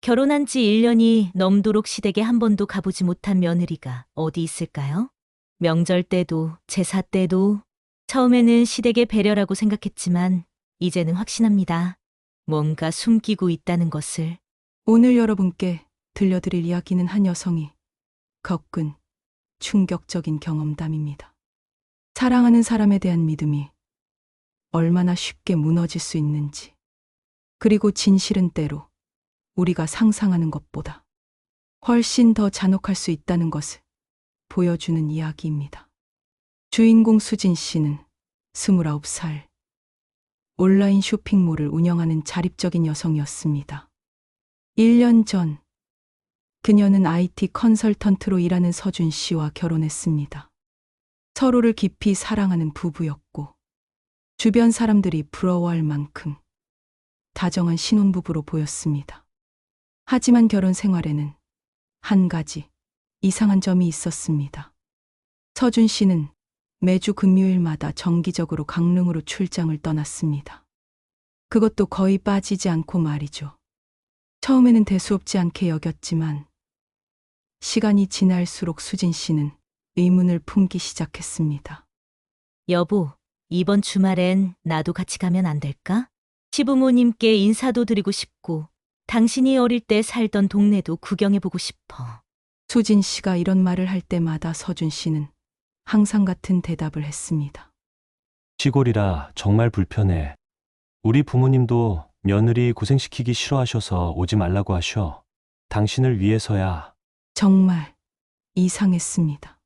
결혼한 지 1년이 넘도록 시댁에 한 번도 가보지 못한 며느리가 어디 있을까요? 명절 때도 제사 때도 처음에는 시댁의 배려라고 생각했지만 이제는 확신합니다. 뭔가 숨기고 있다는 것을. 오늘 여러분께 들려드릴 이야기는 한 여성이 겪은 충격적인 경험담입니다. 사랑하는 사람에 대한 믿음이 얼마나 쉽게 무너질 수 있는지, 그리고 진실은 때로 우리가 상상하는 것보다 훨씬 더 잔혹할 수 있다는 것을 보여주는 이야기입니다. 주인공 수진 씨는 29살, 온라인 쇼핑몰을 운영하는 자립적인 여성이었습니다. 1년 전, 그녀는 IT 컨설턴트로 일하는 서준 씨와 결혼했습니다. 서로를 깊이 사랑하는 부부였고, 주변 사람들이 부러워할 만큼 다정한 신혼부부로 보였습니다. 하지만 결혼 생활에는 한 가지 이상한 점이 있었습니다. 서준 씨는 매주 금요일마다 정기적으로 강릉으로 출장을 떠났습니다. 그것도 거의 빠지지 않고 말이죠. 처음에는 대수롭지 않게 여겼지만 시간이 지날수록 수진 씨는 의문을 품기 시작했습니다. 여보, 이번 주말엔 나도 같이 가면 안 될까? 시부모님께 인사도 드리고 싶고 당신이 어릴 때 살던 동네도 구경해보고 싶어. 수진 씨가 이런 말을 할 때마다 서준 씨는 항상 같은 대답을 했습니다. 시골이라 정말 불편해. 우리 부모님도 며느리 고생시키기 싫어하셔서 오지 말라고 하셔. 당신을 위해서야. 정말 이상했습니다.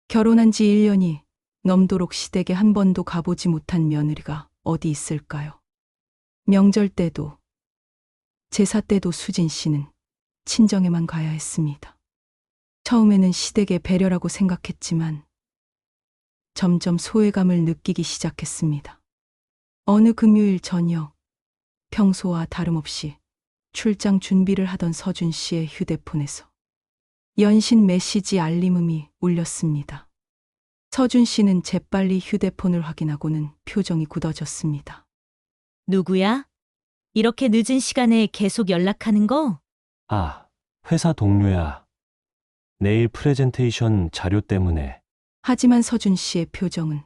결혼한 지 1년이 넘도록 시댁에 한 번도 가보지 못한 며느리가 어디 있을까요? 명절 때도 제사 때도 수진 씨는 친정에만 가야 했습니다. 처음에는 시댁의 배려라고 생각했지만 점점 소외감을 느끼기 시작했습니다. 어느 금요일 저녁, 평소와 다름없이 출장 준비를 하던 서준 씨의 휴대폰에서 연신 메시지 알림음이 울렸습니다. 서준 씨는 재빨리 휴대폰을 확인하고는 표정이 굳어졌습니다. 누구야? 이렇게 늦은 시간에 계속 연락하는 거? 아, 회사 동료야. 내일 프레젠테이션 자료 때문에. 하지만 서준 씨의 표정은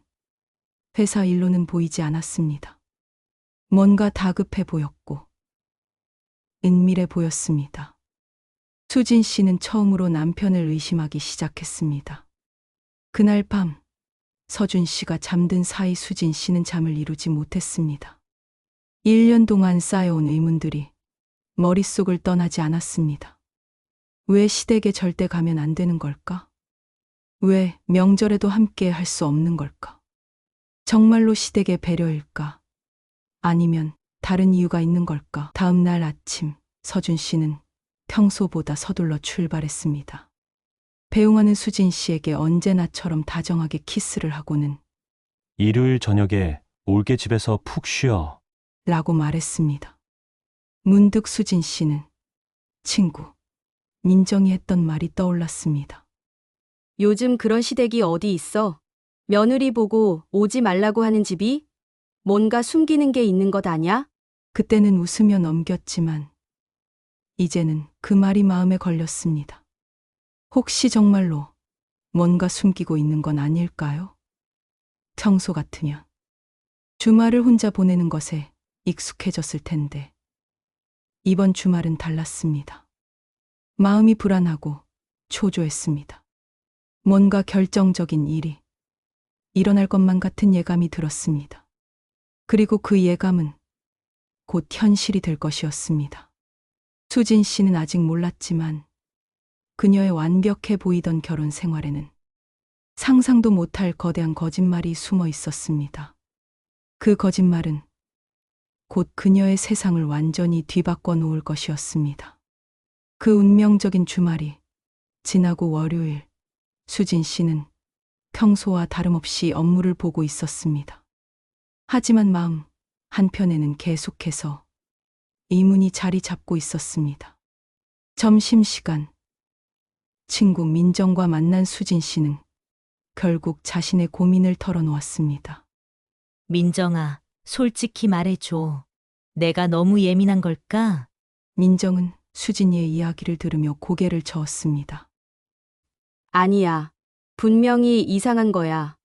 회사 일로는 보이지 않았습니다. 뭔가 다급해 보였고 은밀해 보였습니다. 수진 씨는 처음으로 남편을 의심하기 시작했습니다. 그날 밤 서준 씨가 잠든 사이 수진 씨는 잠을 이루지 못했습니다. 1년 동안 쌓여온 의문들이 머릿속을 떠나지 않았습니다. 왜 시댁에 절대 가면 안 되는 걸까? 왜 명절에도 함께 할 수 없는 걸까? 정말로 시댁의 배려일까? 아니면 다른 이유가 있는 걸까? 다음 날 아침, 서준 씨는 평소보다 서둘러 출발했습니다. 배웅하는 수진 씨에게 언제나처럼 다정하게 키스를 하고는 일요일 저녁에 올게 집에서 푹 쉬어. 라고 말했습니다. 문득 수진 씨는 친구, 민정이 했던 말이 떠올랐습니다. 요즘 그런 시댁이 어디 있어? 며느리 보고 오지 말라고 하는 집이? 뭔가 숨기는 게 있는 것 아냐? 그때는 웃으며 넘겼지만 이제는 그 말이 마음에 걸렸습니다. 혹시 정말로 뭔가 숨기고 있는 건 아닐까요? 평소 같으면 주말을 혼자 보내는 것에 익숙해졌을 텐데 이번 주말은 달랐습니다. 마음이 불안하고 초조했습니다. 뭔가 결정적인 일이 일어날 것만 같은 예감이 들었습니다. 그리고 그 예감은 곧 현실이 될 것이었습니다. 수진 씨는 아직 몰랐지만 그녀의 완벽해 보이던 결혼 생활에는 상상도 못할 거대한 거짓말이 숨어 있었습니다. 그 거짓말은 곧 그녀의 세상을 완전히 뒤바꿔 놓을 것이었습니다. 그 운명적인 주말이 지나고 월요일, 수진 씨는 평소와 다름없이 업무를 보고 있었습니다. 하지만 마음 한편에는 계속해서 의문이 자리 잡고 있었습니다. 점심시간, 친구 민정과 만난 수진 씨는 결국 자신의 고민을 털어놓았습니다. 민정아, 솔직히 말해줘. 내가 너무 예민한 걸까? 민정은 수진이의 이야기를 들으며 고개를 저었습니다. 아니야. 분명히 이상한 거야.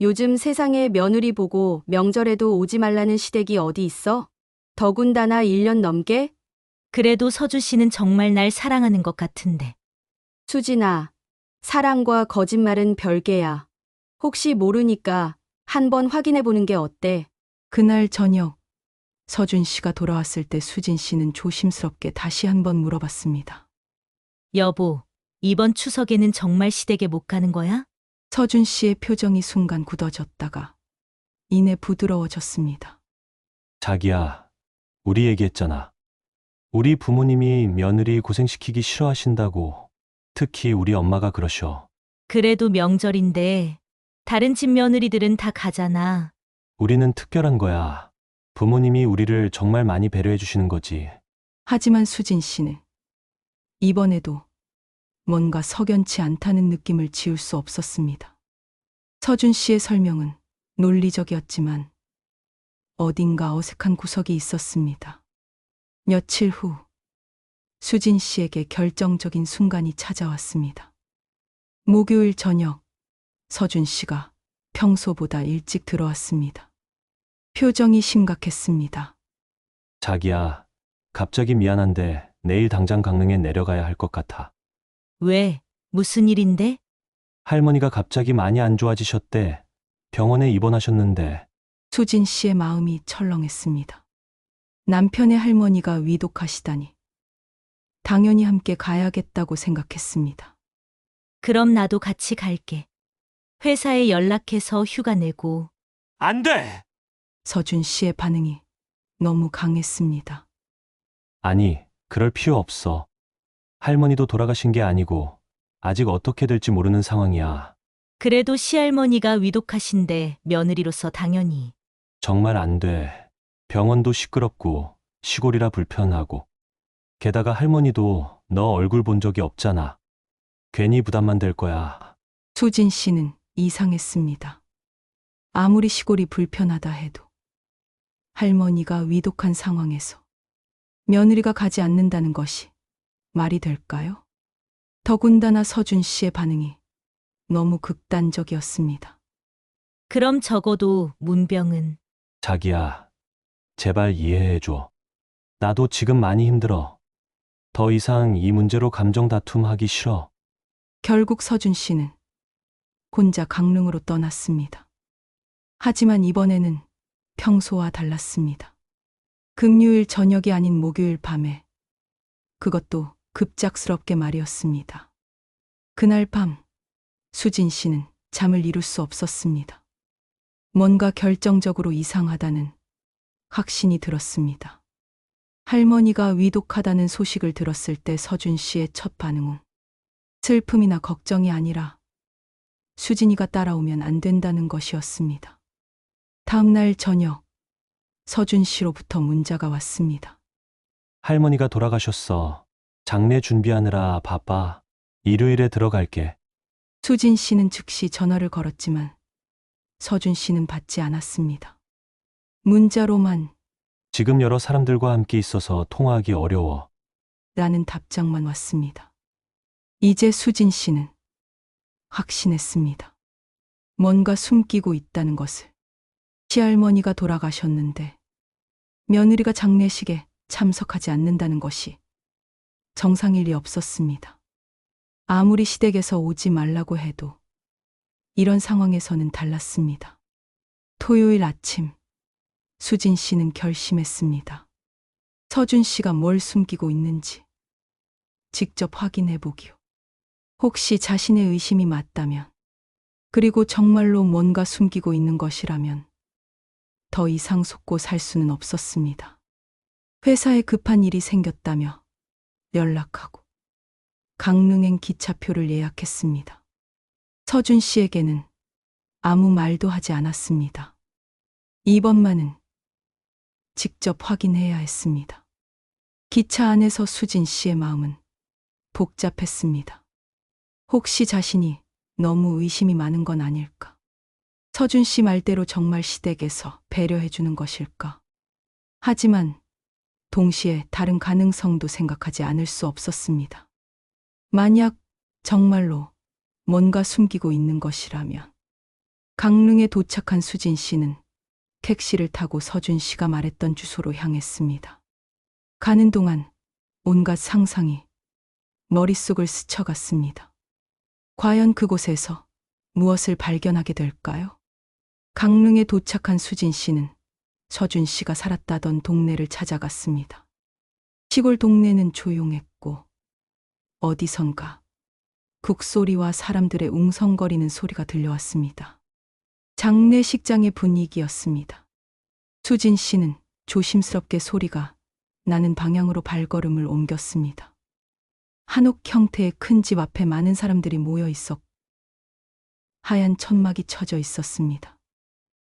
요즘 세상에 며느리 보고 명절에도 오지 말라는 시댁이 어디 있어? 더군다나 1년 넘게? 그래도 서준 씨는 정말 날 사랑하는 것 같은데. 수진아, 사랑과 거짓말은 별개야. 혹시 모르니까 한번 확인해 보는 게 어때? 그날 저녁 서준 씨가 돌아왔을 때 수진 씨는 조심스럽게 다시 한번 물어봤습니다. 여보, 이번 추석에는 정말 시댁에 못 가는 거야? 서준 씨의 표정이 순간 굳어졌다가 이내 부드러워졌습니다. 자기야, 우리 얘기했잖아. 우리 부모님이 며느리 고생시키기 싫어하신다고. 특히 우리 엄마가 그러셔. 그래도 명절인데 다른 집 며느리들은 다 가잖아. 우리는 특별한 거야. 부모님이 우리를 정말 많이 배려해 주시는 거지. 하지만 수진 씨는 이번에도 뭔가 석연치 않다는 느낌을 지울 수 없었습니다. 서준 씨의 설명은 논리적이었지만 어딘가 어색한 구석이 있었습니다. 며칠 후 수진 씨에게 결정적인 순간이 찾아왔습니다. 목요일 저녁 서준 씨가 평소보다 일찍 들어왔습니다. 표정이 심각했습니다. 자기야, 갑자기 미안한데 내일 당장 강릉에 내려가야 할 것 같아. 왜? 무슨 일인데? 할머니가 갑자기 많이 안 좋아지셨대. 병원에 입원하셨는데. 수진 씨의 마음이 철렁했습니다. 남편의 할머니가 위독하시다니. 당연히 함께 가야겠다고 생각했습니다. 그럼 나도 같이 갈게. 회사에 연락해서 휴가 내고. 안 돼! 서준 씨의 반응이 너무 강했습니다. 아니, 그럴 필요 없어. 할머니도 돌아가신 게 아니고 아직 어떻게 될지 모르는 상황이야. 그래도 시할머니가 위독하신데 며느리로서 당연히. 정말 안 돼. 병원도 시끄럽고 시골이라 불편하고. 게다가 할머니도 너 얼굴 본 적이 없잖아. 괜히 부담만 될 거야. 수진 씨는 이상했습니다. 아무리 시골이 불편하다 해도 할머니가 위독한 상황에서 며느리가 가지 않는다는 것이 말이 될까요? 더군다나 서준 씨의 반응이 너무 극단적이었습니다. 그럼 적어도 문병은. 자기야, 제발 이해해줘. 나도 지금 많이 힘들어. 더 이상 이 문제로 감정 다툼하기 싫어. 결국 서준 씨는 혼자 강릉으로 떠났습니다. 하지만 이번에는 평소와 달랐습니다. 금요일 저녁이 아닌 목요일 밤에, 그것도 급작스럽게 말이었습니다. 그날 밤 수진 씨는 잠을 이룰 수 없었습니다. 뭔가 결정적으로 이상하다는 확신이 들었습니다. 할머니가 위독하다는 소식을 들었을 때 서준 씨의 첫 반응은 슬픔이나 걱정이 아니라 수진이가 따라오면 안 된다는 것이었습니다. 다음 날 저녁 서준 씨로부터 문자가 왔습니다. 할머니가 돌아가셨어. 장례 준비하느라 바빠. 일요일에 들어갈게. 수진 씨는 즉시 전화를 걸었지만 서준 씨는 받지 않았습니다. 문자로만 지금 여러 사람들과 함께 있어서 통화하기 어려워. 라는 답장만 왔습니다. 이제 수진 씨는 확신했습니다. 뭔가 숨기고 있다는 것을. 시할머니가 돌아가셨는데 며느리가 장례식에 참석하지 않는다는 것이 정상일 리 없었습니다. 아무리 시댁에서 오지 말라고 해도 이런 상황에서는 달랐습니다. 토요일 아침 수진 씨는 결심했습니다. 서준 씨가 뭘 숨기고 있는지 직접 확인해 보기요. 혹시 자신의 의심이 맞다면, 그리고 정말로 뭔가 숨기고 있는 것이라면 더 이상 속고 살 수는 없었습니다. 회사에 급한 일이 생겼다며 연락하고 강릉행 기차표를 예약했습니다. 서준 씨에게는 아무 말도 하지 않았습니다. 이번만은 직접 확인해야 했습니다. 기차 안에서 수진 씨의 마음은 복잡했습니다. 혹시 자신이 너무 의심이 많은 건 아닐까? 서준 씨 말대로 정말 시댁에서 배려해 주는 것일까? 하지만 동시에 다른 가능성도 생각하지 않을 수 없었습니다. 만약 정말로 뭔가 숨기고 있는 것이라면 강릉에 도착한 수진 씨는 택시를 타고 서준 씨가 말했던 주소로 향했습니다. 가는 동안 온갖 상상이 머릿속을 스쳐갔습니다. 과연 그곳에서 무엇을 발견하게 될까요? 강릉에 도착한 수진 씨는 서준 씨가 살았다던 동네를 찾아갔습니다. 시골 동네는 조용했고 어디선가 국소리와 사람들의 웅성거리는 소리가 들려왔습니다. 장례식장의 분위기였습니다. 수진 씨는 조심스럽게 소리가 나는 방향으로 발걸음을 옮겼습니다. 한옥 형태의 큰 집 앞에 많은 사람들이 모여 있었고 하얀 천막이 쳐져 있었습니다.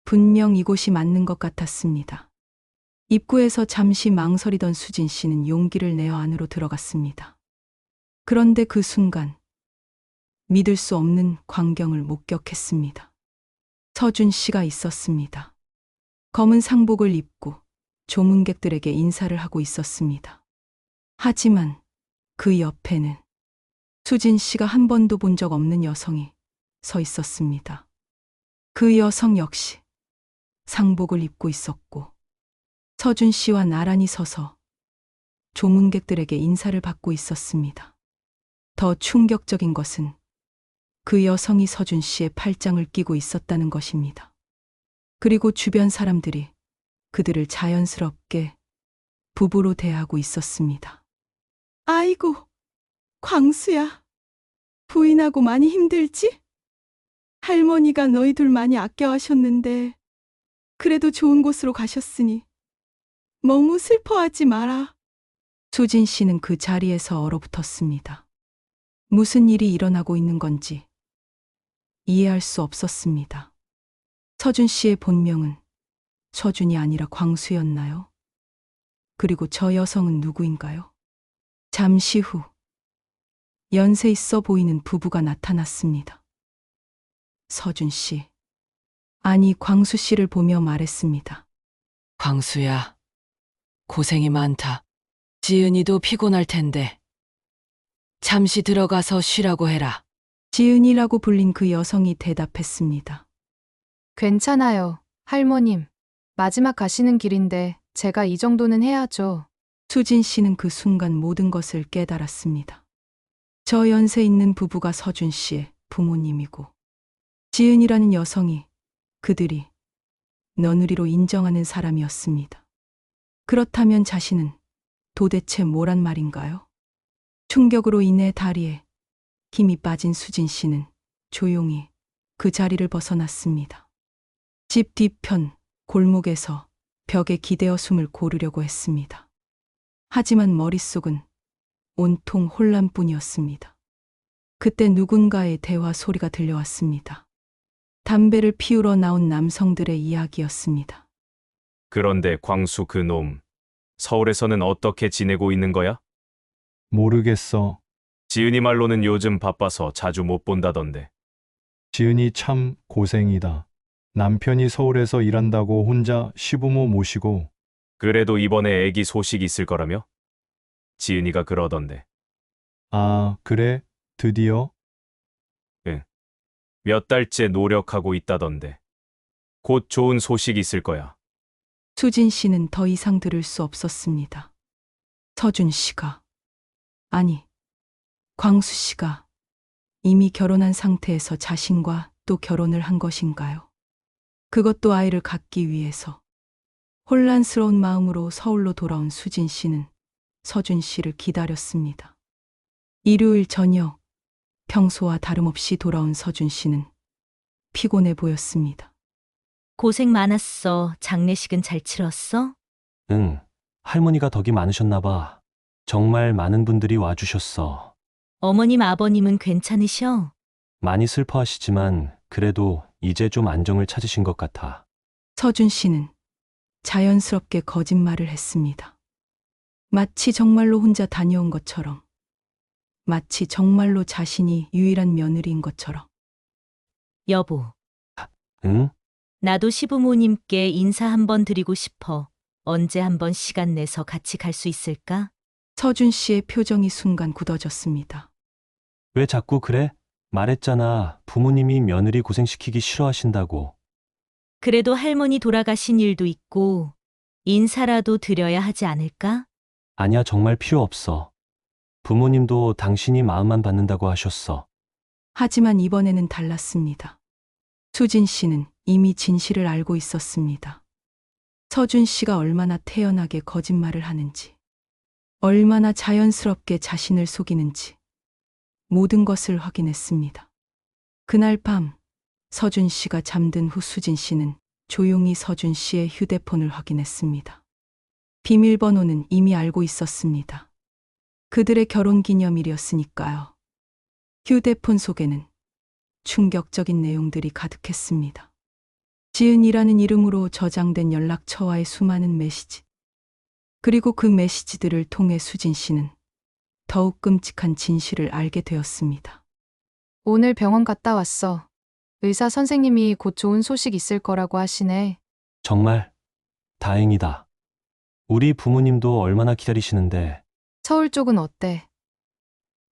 분명 이곳이 맞는 것 같았습니다. 입구에서 잠시 망설이던 수진 씨는 용기를 내어 안으로 들어갔습니다. 그런데 그 순간 믿을 수 없는 광경을 목격했습니다. 서준 씨가 있었습니다. 검은 상복을 입고 조문객들에게 인사를 하고 있었습니다. 하지만 그 옆에는 수진 씨가 한 번도 본 적 없는 여성이 서 있었습니다. 그 여성 역시 상복을 입고 있었고 서준 씨와 나란히 서서 조문객들에게 인사를 받고 있었습니다. 더 충격적인 것은 그 여성이 서준 씨의 팔짱을 끼고 있었다는 것입니다. 그리고 주변 사람들이 그들을 자연스럽게 부부로 대하고 있었습니다. 아이고, 광수야. 부인하고 많이 힘들지? 할머니가 너희 둘 많이 아껴하셨는데 그래도 좋은 곳으로 가셨으니 너무 슬퍼하지 마라. 수진 씨는 그 자리에서 얼어붙었습니다. 무슨 일이 일어나고 있는 건지 이해할 수 없었습니다. 서준 씨의 본명은 서준이 아니라 광수였나요? 그리고 저 여성은 누구인가요? 잠시 후 연세 있어 보이는 부부가 나타났습니다. 서준 씨, 아니 광수 씨를 보며 말했습니다. 광수야, 고생이 많다. 지은이도 피곤할 텐데 잠시 들어가서 쉬라고 해라. 지은이라고 불린 그 여성이 대답했습니다. 괜찮아요, 할머님. 마지막 가시는 길인데 제가 이 정도는 해야죠. 수진 씨는 그 순간 모든 것을 깨달았습니다. 저 연세 있는 부부가 서준 씨의 부모님이고 지은이라는 여성이 그들이 며느리로 인정하는 사람이었습니다. 그렇다면 자신은 도대체 뭐란 말인가요? 충격으로 인해 다리에 힘이 빠진 수진 씨는 조용히 그 자리를 벗어났습니다. 집 뒤편 골목에서 벽에 기대어 숨을 고르려고 했습니다. 하지만 머릿속은 온통 혼란뿐이었습니다. 그때 누군가의 대화 소리가 들려왔습니다. 담배를 피우러 나온 남성들의 이야기였습니다. 그런데 광수 그놈, 서울에서는 어떻게 지내고 있는 거야? 모르겠어. 지은이 말로는 요즘 바빠서 자주 못 본다던데. 지은이 참 고생이다. 남편이 서울에서 일한다고 혼자 시부모 모시고. 그래도 이번에 애기 소식 있을 거라며? 지은이가 그러던데. 아, 그래? 드디어? 몇 달째 노력하고 있다던데. 곧 좋은 소식 있을 거야. 수진 씨는 더 이상 들을 수 없었습니다. 서준 씨가, 아니, 광수 씨가 이미 결혼한 상태에서 자신과 또 결혼을 한 것인가요? 그것도 아이를 갖기 위해서. 혼란스러운 마음으로 서울로 돌아온 수진 씨는 서준 씨를 기다렸습니다. 일요일 저녁, 평소와 다름없이 돌아온 서준 씨는 피곤해 보였습니다. 고생 많았어. 장례식은 잘 치렀어? 응, 할머니가 덕이 많으셨나 봐. 정말 많은 분들이 와주셨어. 어머님, 아버님은 괜찮으셔? 많이 슬퍼하시지만 그래도 이제 좀 안정을 찾으신 것 같아. 서준 씨는 자연스럽게 거짓말을 했습니다. 마치 정말로 혼자 다녀온 것처럼, 마치 정말로 자신이 유일한 며느리인 것처럼. 여보, 응? 나도 시부모님께 인사 한번 드리고 싶어. 언제 한번 시간 내서 같이 갈 수 있을까? 서준 씨의 표정이 순간 굳어졌습니다. 왜 자꾸 그래? 말했잖아. 부모님이 며느리 고생시키기 싫어하신다고. 그래도 할머니 돌아가신 일도 있고 인사라도 드려야 하지 않을까? 아니야, 정말 필요 없어. 부모님도 당신이 마음만 받는다고 하셨어. 하지만 이번에는 달랐습니다. 수진 씨는 이미 진실을 알고 있었습니다. 서준 씨가 얼마나 태연하게 거짓말을 하는지, 얼마나 자연스럽게 자신을 속이는지 모든 것을 확인했습니다. 그날 밤 서준 씨가 잠든 후 수진 씨는 조용히 서준 씨의 휴대폰을 확인했습니다. 비밀번호는 이미 알고 있었습니다. 그들의 결혼 기념일이었으니까요. 휴대폰 속에는 충격적인 내용들이 가득했습니다. 지은이라는 이름으로 저장된 연락처와의 수많은 메시지. 그리고 그 메시지들을 통해 수진 씨는 더욱 끔찍한 진실을 알게 되었습니다. 오늘 병원 갔다 왔어. 의사 선생님이 곧 좋은 소식 있을 거라고 하시네. 정말 다행이다. 우리 부모님도 얼마나 기다리시는데. 서울 쪽은 어때?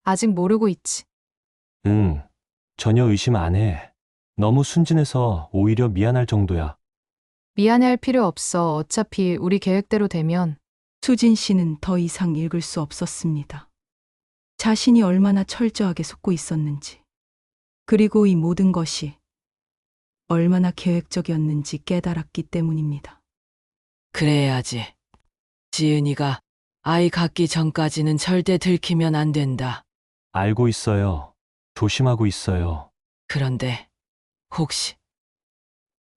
아직 모르고 있지. 응, 전혀 의심 안 해. 너무 순진해서 오히려 미안할 정도야. 미안해할 필요 없어. 어차피 우리 계획대로 되면. 수진 씨는 더 이상 읽을 수 없었습니다. 자신이 얼마나 철저하게 속고 있었는지, 그리고 이 모든 것이 얼마나 계획적이었는지 깨달았기 때문입니다. 그래야지. 지은이가 아이 갖기 전까지는 절대 들키면 안 된다. 알고 있어요. 조심하고 있어요. 그런데 혹시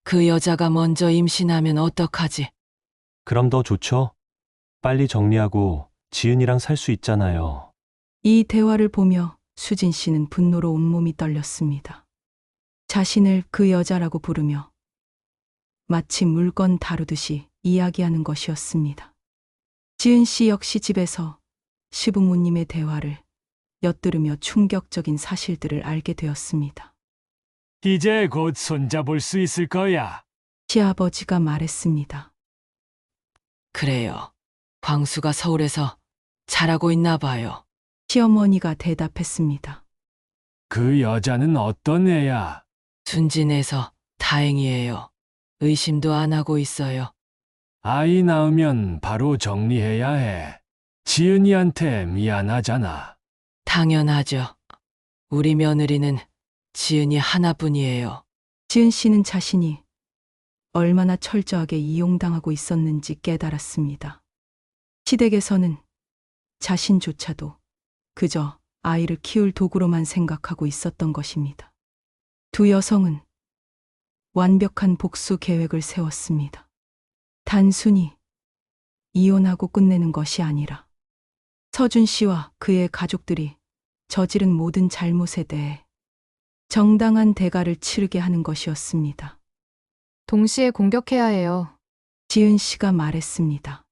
그 여자가 먼저 임신하면 어떡하지? 그럼 더 좋죠? 빨리 정리하고 지은이랑 살 수 있잖아요. 이 대화를 보며 수진 씨는 분노로 온몸이 떨렸습니다. 자신을 그 여자라고 부르며 마치 물건 다루듯이 이야기하는 것이었습니다. 지은 씨 역시 집에서 시부모님의 대화를 엿들으며 충격적인 사실들을 알게 되었습니다. 이제 곧 손잡을 수 있을 거야. 시아버지가 말했습니다. 그래요. 광수가 서울에서 잘하고 있나 봐요. 시어머니가 대답했습니다. 그 여자는 어떤 애야? 순진해서 다행이에요. 의심도 안 하고 있어요. 아이 낳으면 바로 정리해야 해. 지은이한테 미안하잖아. 당연하죠. 우리 며느리는 지은이 하나뿐이에요. 지은 씨는 자신이 얼마나 철저하게 이용당하고 있었는지 깨달았습니다. 시댁에서는 자신조차도 그저 아이를 키울 도구로만 생각하고 있었던 것입니다. 두 여성은 완벽한 복수 계획을 세웠습니다. 단순히 이혼하고 끝내는 것이 아니라 서준 씨와 그의 가족들이 저지른 모든 잘못에 대해 정당한 대가를 치르게 하는 것이었습니다. 동시에 공격해야 해요. 지은 씨가 말했습니다.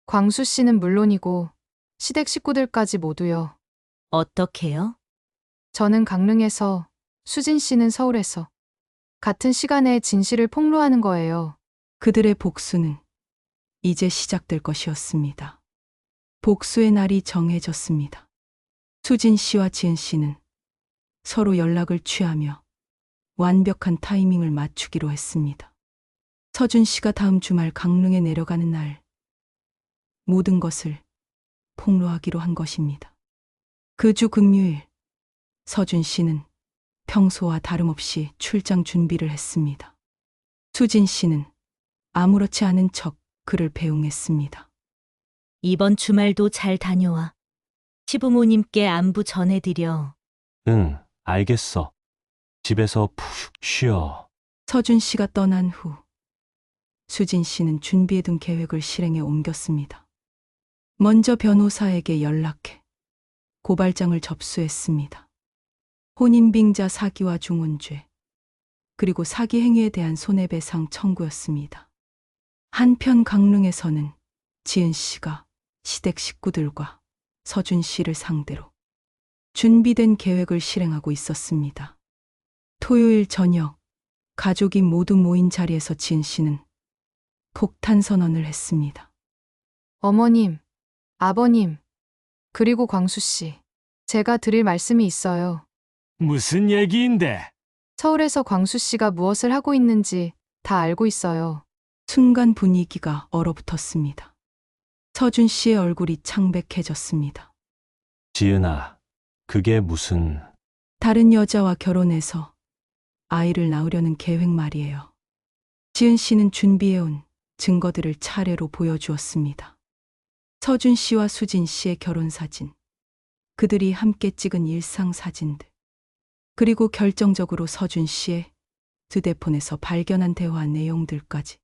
광수 씨는 물론이고 시댁 식구들까지 모두요. 어떻게요? 저는 강릉에서, 수진 씨는 서울에서 같은 시간에 진실을 폭로하는 거예요. 그들의 복수는 이제 시작될 것이었습니다. 복수의 날이 정해졌습니다. 수진 씨와 지은 씨는 서로 연락을 취하며 완벽한 타이밍을 맞추기로 했습니다. 서준 씨가 다음 주말 강릉에 내려가는 날 모든 것을 폭로하기로 한 것입니다. 그 주 금요일 서준 씨는 평소와 다름없이 출장 준비를 했습니다. 수진 씨는 아무렇지 않은 척 그를 배웅했습니다. 이번 주말도 잘 다녀와. 시부모님께 안부 전해드려. 응, 알겠어. 집에서 푹 쉬어. 서준 씨가 떠난 후 수진 씨는 준비해둔 계획을 실행에 옮겼습니다. 먼저 변호사에게 연락해 고발장을 접수했습니다. 혼인빙자 사기와 중혼죄, 그리고 사기 행위에 대한 손해배상 청구였습니다. 한편 강릉에서는 지은 씨가 시댁 식구들과 서준 씨를 상대로 준비된 계획을 실행하고 있었습니다. 토요일 저녁 가족이 모두 모인 자리에서 지은 씨는 폭탄 선언을 했습니다. 어머님, 아버님, 그리고 광수 씨. 제가 드릴 말씀이 있어요. 무슨 얘기인데? 서울에서 광수 씨가 무엇을 하고 있는지 다 알고 있어요. 순간 분위기가 얼어붙었습니다. 서준 씨의 얼굴이 창백해졌습니다. 지은아, 그게 무슨... 다른 여자와 결혼해서 아이를 낳으려는 계획 말이에요. 지은 씨는 준비해온 증거들을 차례로 보여주었습니다. 서준 씨와 수진 씨의 결혼 사진, 그들이 함께 찍은 일상 사진들, 그리고 결정적으로 서준 씨의 휴대폰에서 발견한 대화 내용들까지.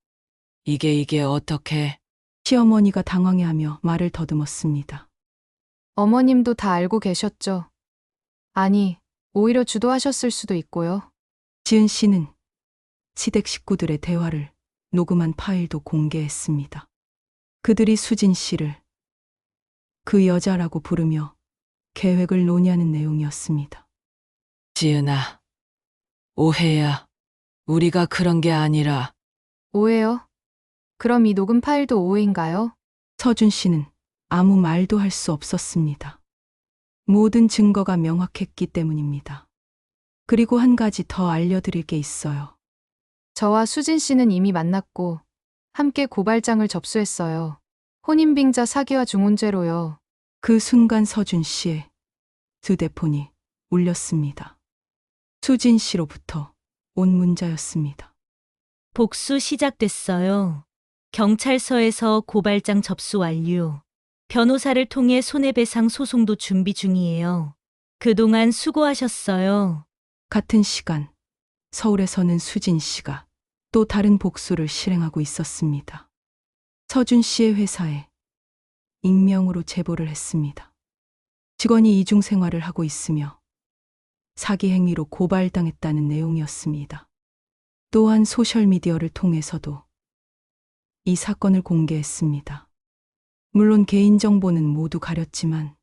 이게 어떻게? 시어머니가 당황해하며 말을 더듬었습니다. 어머님도 다 알고 계셨죠? 아니, 오히려 주도하셨을 수도 있고요. 지은 씨는 시댁 식구들의 대화를 녹음한 파일도 공개했습니다. 그들이 수진 씨를 그 여자라고 부르며 계획을 논의하는 내용이었습니다. 지은아, 오해야. 우리가 그런 게 아니라. 오해요? 그럼 이 녹음 파일도 오해인가요? 서준 씨는 아무 말도 할 수 없었습니다. 모든 증거가 명확했기 때문입니다. 그리고 한 가지 더 알려드릴 게 있어요. 저와 수진 씨는 이미 만났고 함께 고발장을 접수했어요. 혼인빙자 사기와 중혼죄로요. 그 순간 서준 씨의 휴대폰이 울렸습니다. 수진 씨로부터 온 문자였습니다. 복수 시작됐어요. 경찰서에서 고발장 접수 완료. 변호사를 통해 손해배상 소송도 준비 중이에요. 그동안 수고하셨어요. 같은 시간 서울에서는 수진 씨가 또 다른 복수를 실행하고 있었습니다. 서준 씨의 회사에 익명으로 제보를 했습니다. 직원이 이중 생활을 하고 있으며 사기 행위로 고발당했다는 내용이었습니다. 또한 소셜미디어를 통해서도 이 사건을 공개했습니다. 물론 개인정보는 모두 가렸지만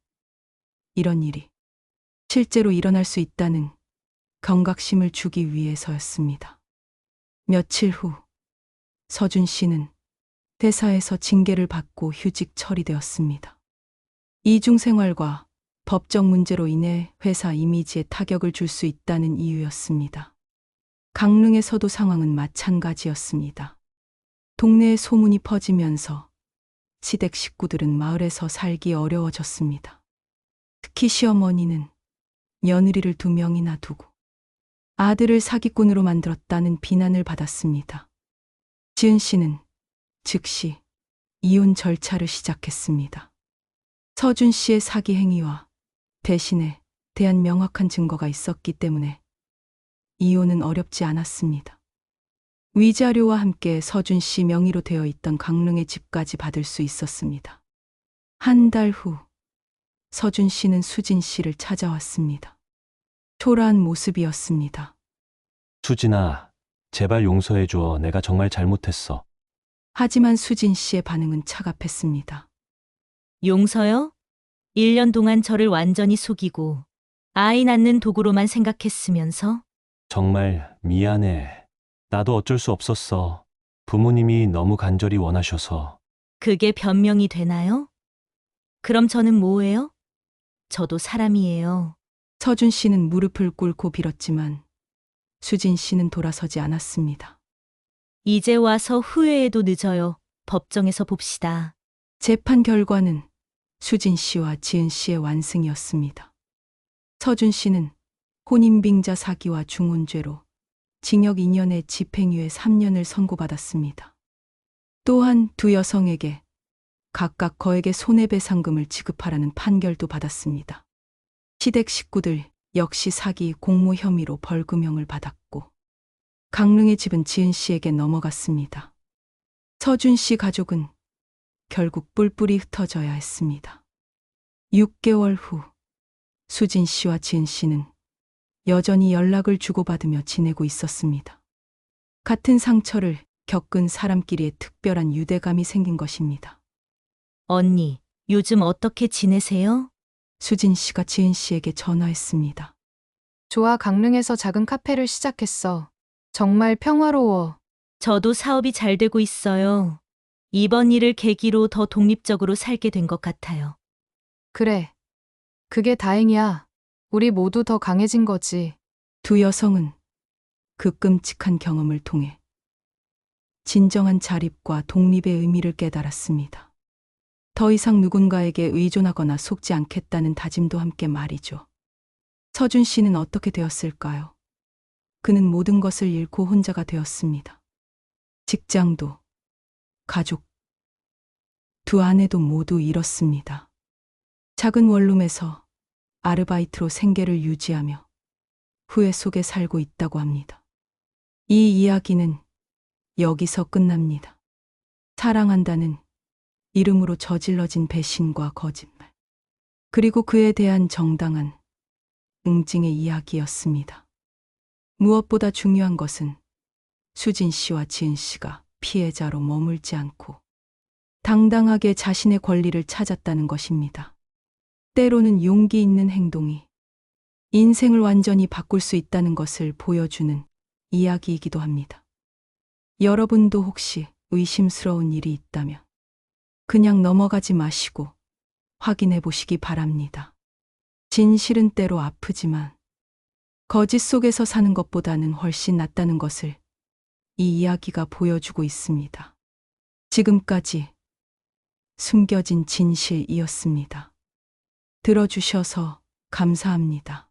이런 일이 실제로 일어날 수 있다는 경각심을 주기 위해서였습니다. 며칠 후 서준 씨는 회사에서 징계를 받고 휴직 처리되었습니다. 이중생활과 법적 문제로 인해 회사 이미지에 타격을 줄 수 있다는 이유였습니다. 강릉에서도 상황은 마찬가지였습니다. 동네에 소문이 퍼지면서 시댁 식구들은 마을에서 살기 어려워졌습니다. 특히 시어머니는 며느리를 2명이나 두고 아들을 사기꾼으로 만들었다는 비난을 받았습니다. 지은 씨는 즉시 이혼 절차를 시작했습니다. 서준 씨의 사기 행위와 배신에 대한 명확한 증거가 있었기 때문에 이혼은 어렵지 않았습니다. 위자료와 함께 서준 씨 명의로 되어 있던 강릉의 집까지 받을 수 있었습니다. 한 달 후 서준 씨는 수진 씨를 찾아왔습니다. 초라한 모습이었습니다. 수진아, 제발 용서해줘. 내가 정말 잘못했어. 하지만 수진 씨의 반응은 차갑했습니다. 용서요? 1년 동안 저를 완전히 속이고 아이 낳는 도구로만 생각했으면서 정말 미안해. 나도 어쩔 수 없었어. 부모님이 너무 간절히 원하셔서. 그게 변명이 되나요? 그럼 저는 뭐예요? 저도 사람이에요. 서준 씨는 무릎을 꿇고 빌었지만 수진 씨는 돌아서지 않았습니다. 이제 와서 후회해도 늦어요. 법정에서 봅시다. 재판 결과는 수진 씨와 지은 씨의 완승이었습니다. 서준 씨는 혼인빙자 사기와 중혼죄로 징역 2년에 집행유예 3년을 선고받았습니다. 또한 두 여성에게 각각 거액의 손해배상금을 지급하라는 판결도 받았습니다. 시댁 식구들 역시 사기 공모 혐의로 벌금형을 받았고 강릉의 집은 지은 씨에게 넘어갔습니다. 서준 씨 가족은 결국 뿔뿔이 흩어져야 했습니다. 6개월 후 수진 씨와 지은 씨는 여전히 연락을 주고받으며 지내고 있었습니다. 같은 상처를 겪은 사람끼리의 특별한 유대감이 생긴 것입니다. 언니, 요즘 어떻게 지내세요? 수진 씨가 지은 씨에게 전화했습니다. 좋아, 강릉에서 작은 카페를 시작했어. 정말 평화로워. 저도 사업이 잘 되고 있어요. 이번 일을 계기로 더 독립적으로 살게 된 것 같아요. 그래. 그게 다행이야. 우리 모두 더 강해진 거지. 두 여성은 그 끔찍한 경험을 통해 진정한 자립과 독립의 의미를 깨달았습니다. 더 이상 누군가에게 의존하거나 속지 않겠다는 다짐도 함께 말이죠. 서준 씨는 어떻게 되었을까요? 그는 모든 것을 잃고 혼자가 되었습니다. 직장도, 가족, 두 아내도 모두 잃었습니다. 작은 원룸에서 아르바이트로 생계를 유지하며 후회 속에 살고 있다고 합니다. 이 이야기는 여기서 끝납니다. 사랑한다는 이름으로 저질러진 배신과 거짓말, 그리고 그에 대한 정당한 응징의 이야기였습니다. 무엇보다 중요한 것은 수진 씨와 지은 씨가 피해자로 머물지 않고 당당하게 자신의 권리를 찾았다는 것입니다. 때로는 용기 있는 행동이 인생을 완전히 바꿀 수 있다는 것을 보여주는 이야기이기도 합니다. 여러분도 혹시 의심스러운 일이 있다면 그냥 넘어가지 마시고 확인해 보시기 바랍니다. 진실은 때로 아프지만 거짓 속에서 사는 것보다는 훨씬 낫다는 것을 이 이야기가 보여주고 있습니다. 지금까지 숨겨진 진실이었습니다. 들어주셔서 감사합니다.